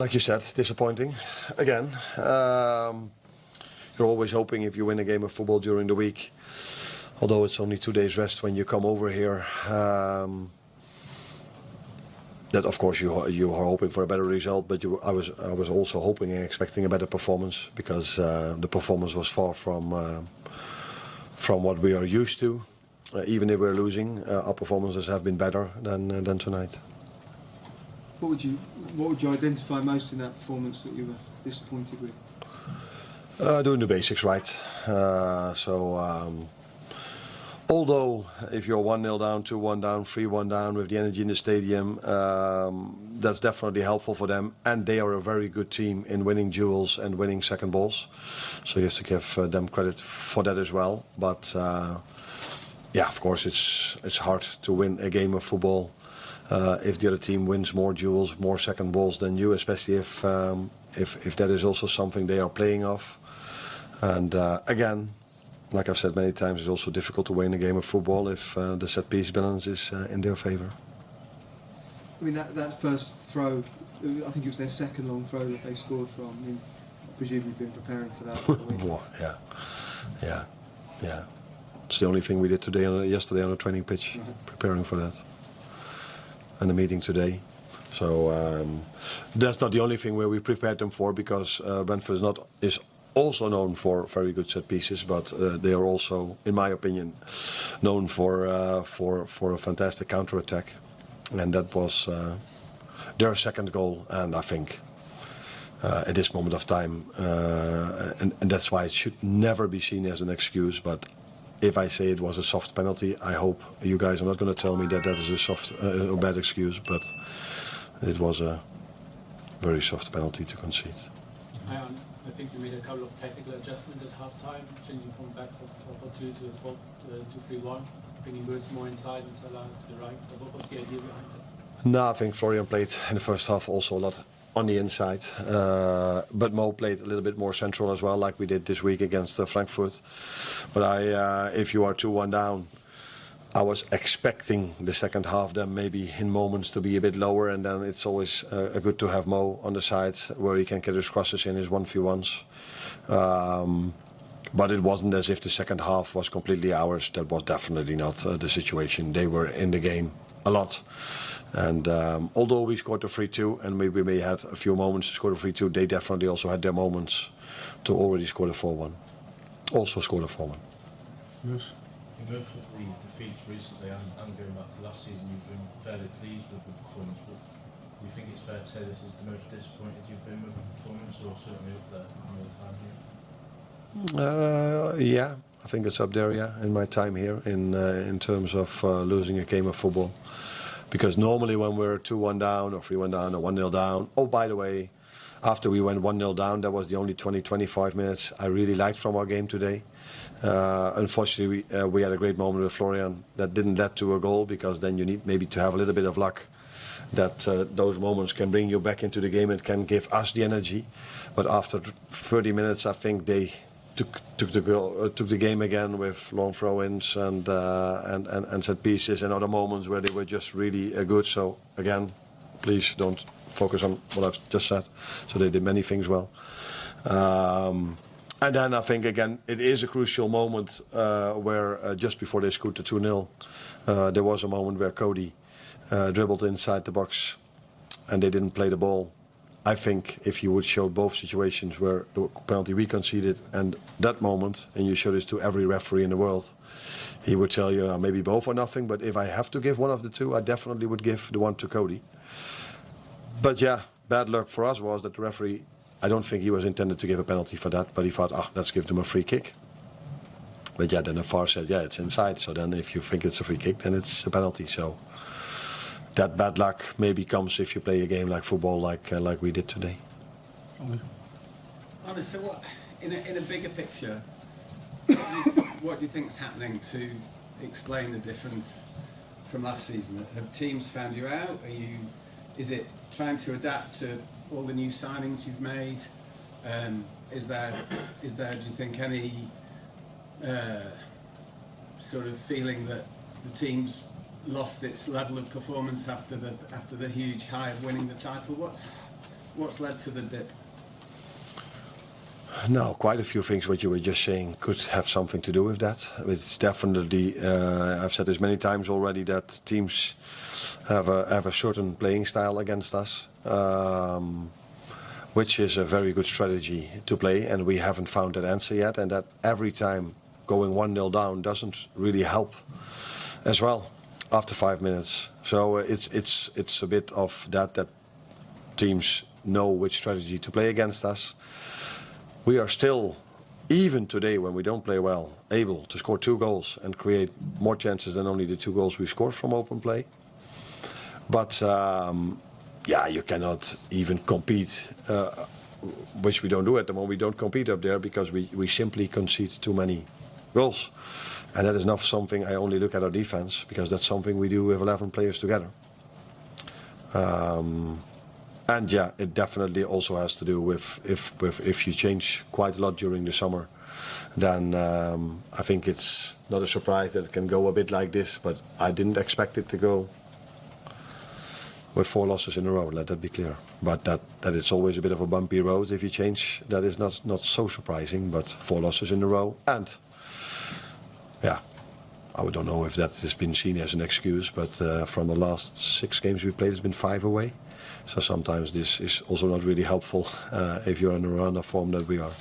Like you said, disappointing again. You're always hoping if you win a game of football during the week, although it's only 2 days rest when you come over here, that of course you are hoping for a better result. But I was also hoping and expecting a better performance, because the performance was far from what we are used to. Even if we're losing, our performances have been better than tonight. What would you identify most in that performance that you were disappointed with? Doing the basics right. Although if you're 1-0 down, 2-1 down, 3-1 down with the energy in the stadium, that's definitely helpful for them. And they are a very good team in winning duels and winning second balls. So you have to give them credit for that as well. But yeah, of course it's hard to win a game of football if the other team wins more duels, more second balls than you, especially if that is also something they are playing off. And again, like I've said many times, it's also difficult to win a game of football if the set piece balance is in their favour. I mean, that first throw, I think it was their second long throw that they scored from. I mean, I presume you've been preparing for that. Yeah. It's the only thing we did yesterday on the training pitch, preparing for that. And the meeting today. So that's not the only thing where we prepared them for, because Brentford is also known for very good set pieces, but they are also, in my opinion, known for a fantastic counter-attack, and that was their second goal. And I think at this moment of time, and that's why it should never be seen as an excuse. But if I say it was a soft penalty, I hope you guys are not going to tell me that is a soft or bad excuse, but it was a very soft penalty to concede. I think you made a couple of technical adjustments at half-time, changing from back 4-4-2 to 4-2-3-1, bringing Wirtz more inside and Salah to the right. What was the idea behind that? No, I think Florian played in the first half also a lot on the inside, but Mo played a little bit more central as well, like we did this week against Frankfurt. But if you are 2-1 down, I was expecting the second half then maybe in moments to be a bit lower, and then it's always good to have Mo on the side where he can get his crosses in, his 1v1s. But it wasn't as if the second half was completely ours. That was definitely not the situation. They were in the game a lot. And although we scored the 3-2 and maybe we had a few moments to score the 3-2, they definitely also had their moments to already score the 4-1. Also scored a 4-1. Yes. In terms of the defeats recently and going back to last season, you've been fairly pleased with the performance, but do you think it's fair to say this is the most disappointed you've been with the performance, or certainly up there in your time here? Yeah, I think it's up there, yeah, in my time here, in terms of losing a game of football. Because normally when we're 2-1 down or 3-1 down or 1-0 down, oh, by the way, after we went 1-0 down, that was the only 20-25 minutes I really liked from our game today. Unfortunately, we had a great moment with Florian that didn't lead to a goal, because then you need maybe to have a little bit of luck that those moments can bring you back into the game and can give us the energy. But after 30 minutes, I think they took the game again with long throw-ins and set pieces and other moments where they were just really good. So again, please don't focus on what I've just said. So they did many things well. And then I think, again, it is a crucial moment where just before they scored to 2-0, there was a moment where Cody dribbled inside the box and they didn't play the ball. I think if you would show both situations where the penalty we conceded and that moment, and you show this to every referee in the world, he would tell you maybe both or nothing, but if I have to give one of the two, I definitely would give the one to Cody. But yeah, bad luck for us was that the referee, I don't think he was intended to give a penalty for that, but he thought, let's give them a free kick. But yeah, then the VAR said, yeah, it's inside. So then if you think it's a free kick, then it's a penalty. So that bad luck maybe comes if you play a game like football, like we did today. Arne, so what, in a bigger picture, what do you think is happening to explain the difference from last season? Have teams found you out? Is it trying to adapt to all the new signings you've made? Is there, do you think, any sort of feeling that the team's lost its level of performance after the huge high of winning the title? What's What's led to the dip? No, quite a few things what you were just saying could have something to do with that. It's definitely, I've said this many times already, that teams have a certain playing style against us, which is a very good strategy to play, and we haven't found that answer yet, and that every time going 1-0 down doesn't really help as well after 5 minutes. So it's a bit of that teams know which strategy to play against us. We are still, even today when we don't play well, able to score 2 goals and create more chances than only the 2 goals we've scored from open play. But yeah, you cannot even compete, which we don't do at the moment. We don't compete up there because we simply concede too many goals. And that is not something I only look at our defense, because that's something we do with 11 players together. And yeah, it definitely also has to do with if you change quite a lot during the summer, then I think it's not a surprise that it can go a bit like this. But I didn't expect it to go with 4 losses in a row. Let that be clear. But that it's always a bit of a bumpy road if you change. That is not so surprising. But 4 losses in a row, and yeah, I don't know if that has been seen as an excuse. But from the last 6 games we played, it's been 5 away. So sometimes this is also not really helpful if you're in a run of form that we are.